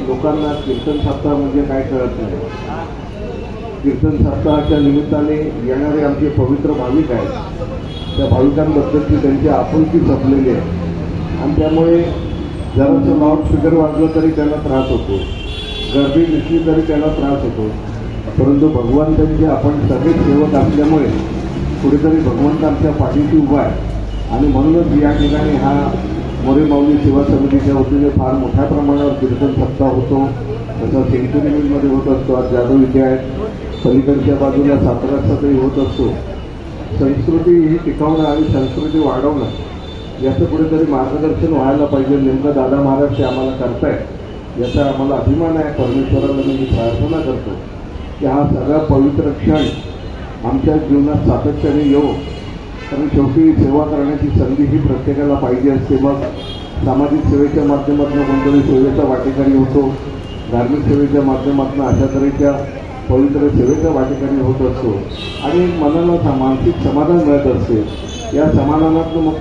लोकांना कीर्तन सप्ताह म्हणजे काय कळत नाही. कीर्तन सप्ताहाच्या निमित्ताने येणारे आमचे पवित्र भाविक आहेत, त्या भाविकांबद्दलची त्यांची आपुलकी जपलेली आहे आणि त्यामुळे जरासं लाऊडस्पीकर वाजलं तरी त्यांना त्रास होतो, गर्दी दिसली तरी त्यांना त्रास होतो. परंतु भगवंतांचे आपण सगळे सेवक असल्यामुळे कुठेतरी भगवंत आमच्या पाठीशी उभा आहे आणि म्हणूनच या ठिकाणी हा मोरे माऊली सेवा समितीच्या वतीने फार मोठ्या प्रमाणावर कीर्तन सप्ताह होतो. तसा सेंचुरी मिलमध्ये होत असतो, आज जाधव इथे आहे, पलीकडच्या बाजूला साताऱ्यातही होत असतो. संस्कृती ही टिकवणं आणि संस्कृती वाढवणं याचं कुठेतरी मार्गदर्शन व्हायला पाहिजे. नेमकं दादा महाराज ते आम्हाला करतायत याचा आम्हाला अभिमान आहे. परमेश्वराला मी प्रार्थना करतो की हा सगळा पवित्र क्षण आमच्या जीवनात सातत्याने येऊ. कारण शेवटी सेवा करण्याची संधी ही प्रत्येकाला पाहिजे असते. मग सामाजिक सेवेच्या माध्यमातून कोणतरी सेवेचा वाटेकरी होतो, धार्मिक सेवेच्या माध्यमातून अशा तऱ्हेच्या पवित्र सेवेचा वाटेकरी होत असतो आणि मनाला मानसिक समाधान मिळत असते. या समाधानातून मग